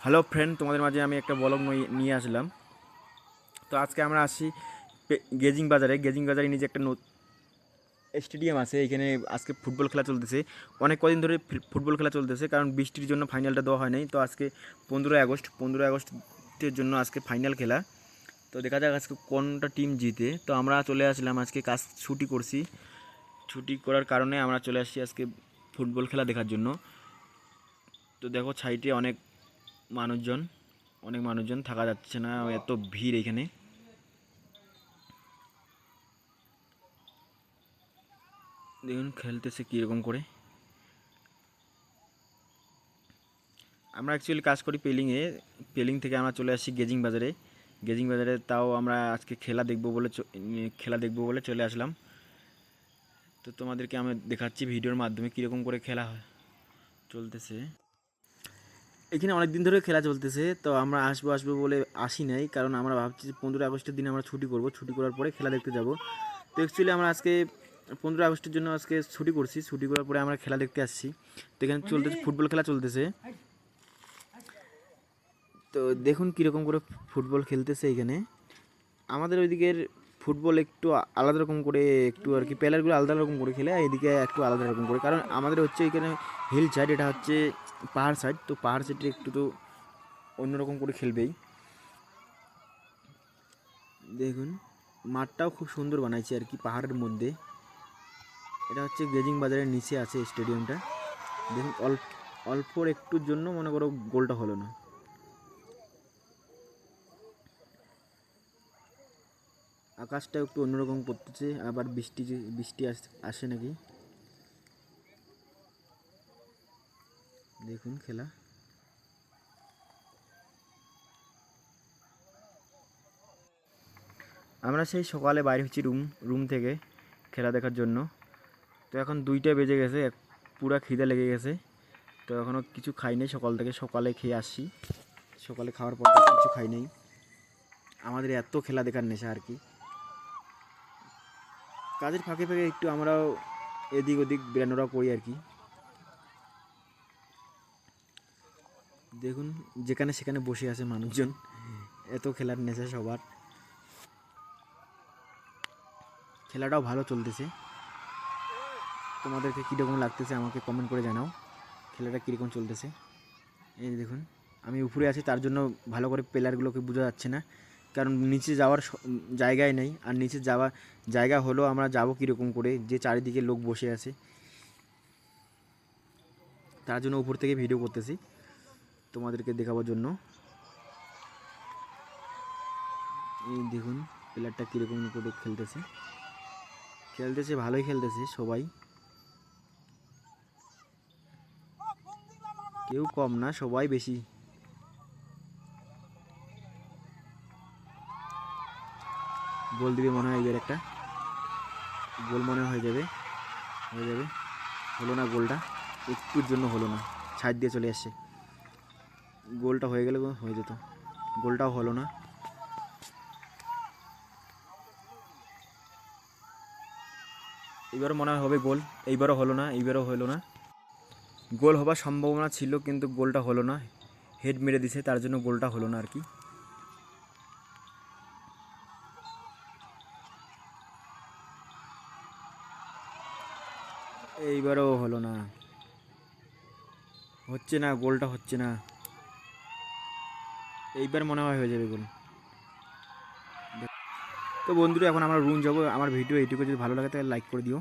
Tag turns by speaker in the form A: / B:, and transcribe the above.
A: Hello friend, তোমাদের মাঝে আমি একটা ব্লগ নিয়ে আসলাম। তো আজকে আমরা আসি গেজিং বাজারে। গেজিং বাজারে নিচে একটা স্টেডিয়াম আছে, এখানে আজকে ফুটবল খেলা চলতেছে। অনেক কদিন ধরে ফুটবল খেলা চলতেছে, কারণ বৃষ্টির জন্য ফাইনালটা দেওয়া হয় নাই। তো আজকে 15ই আগস্টের জন্য আজকে ফাইনাল খেলা। তো দেখা যাক আজকে কোনটা টিম জিতে। তো আমরা চলে আসলাম, আজকে কাজ ছুটি করছি। ছুটি করার কারণে আমরা চলে আসছি আজকে ফুটবল খেলা দেখার জন্য। তো দেখো সাইডে মানুষজন অনেক মানুষজন, থাকা যাচ্ছে না, এত ভিড় এখানে। দেখুন খেলতেছে কীরকম করে। আমরা অ্যাকচুয়ালি কাজ করি পেলিংয়ে। পেলিং থেকে আমরা চলে আসি গেজিং বাজারে। গেজিং বাজারে তাও আমরা আজকে খেলা দেখবো বলে চলে আসলাম। তো তোমাদেরকে আমি দেখাচ্ছি ভিডিওর মাধ্যমে কীরকম করে খেলা চলতেছে। এখানে অনেক দিন ধরে খেলা চলতেছে। তো আমরা আসবো বলে আসি নাই, কারণ আমরা ভাবছি 15ই আগস্টের দিন আমরা ছুটি করব, ছুটি করার পরে খেলা দেখতে যাব। তো অ্যাকচুয়ালি আমরা আজকে 15ই আগস্টের জন্য আজকে ছুটি করছি, ছুটি করার পরে আমরা খেলা দেখতে আসছি। তো এখানে চলতেছে ফুটবল খেলা চলতেছে। তো দেখুন কীরকম করে ফুটবল খেলতেছে এখানে। আমাদের ওইদিকের ফুটবল একটু আলাদা রকম করে, একটু আর কি প্লেয়ারগুলো আলাদা রকম করে খেলে, এদিকে একটু আলাদা রকম করে, কারণ আমাদের হচ্ছে এখানে হিল সাইড, এটা হচ্ছে পাহাড় সাইড। তো পাহাড় সাইডে একটু তো অন্যরকম করে খেলবেই। দেখুন মাঠটাও খুব সুন্দর বানাইছে আর কি, পাহাড়ের মধ্যে। এটা হচ্ছে গেজিং বাজারের নিচে আছে স্টেডিয়ামটা। দেখুন অল্প একটুর জন্য মনে করো গোলটা হলো না। আকাশটা একটু অন্যরকম করতেছে, আবার বৃষ্টি আসে নাকি। দেখুন খেলা। আমরা সেই সকালে বাইরে হচ্ছি রুম থেকে খেলা দেখার জন্য। তো এখন 2টা বেজে গেছে, পুরা খিদে লেগে গেছে। তো এখনও কিছু খাই নাই সকাল থেকে, সকালে খেয়ে আসছি। সকালে খাওয়ার পর কিছু খাই নাই। আমাদের এত খেলা দেখার নেশা আর কি। কাজের ফাঁকে ফাঁকে একটু আমরাও এদিক ওদিক বেরানোরা করি আর কি। দেখুন যেখানে সেখানে বসে আছে মানুষজন, এত খেলার নেশা সবার। খেলাটাও ভালো চলতেছে। তোমাদেরকে কীরকম লাগতেছে আমাকে কমেন্ট করে জানাও, খেলাটা কীরকম চলতেছে। এই দেখুন আমি উপরে আছি, তার জন্য ভালো করে প্লেয়ারগুলোকে বোঝা যাচ্ছে না, কারণ নিচে যাওয়ার জায়গায় নেই। আর নিচে যাওয়ার জায়গা হলেও আমরা যাব কীরকম করে, যে চারিদিকে লোক বসে আছে। তার জন্য উপর থেকে ভিডিও করতেছি তোমাদেরকে দেখাবার জন্য। এই দেখুন প্লেয়ারটা কীরকম করে খেলতেছে ভালোই খেলতেছে সবাই, কেউ কম না, সবাই বেশি। গোল দিবে মনে হয়, এবার একটা গোল মনে হয়ে যাবে। হলো না, গোলটা একটুর জন্য হলো না, ছাড় দিয়ে চলে আসছে। গোলটা হয়ে গেলে হয়ে যেত, গোলটাও হলো না। এবারও মনে হয় হবে গোল, এইবারও হলো না। গোল হবার সম্ভাবনা ছিল কিন্তু গোলটা হলো না, হেড মেরে দিছে, তার জন্য গোলটা হলো না আর কি। এইবারও হলো না, হচ্ছে না, গোলটা হচ্ছে না। এইবার মনে হয় হয়ে যাবে গোল। তো বন্ধুরা এখন আমরা রুম যাবো। আমার ভিডিও এইটুকু যদি ভালো লাগে তাহলে লাইক করে দিও।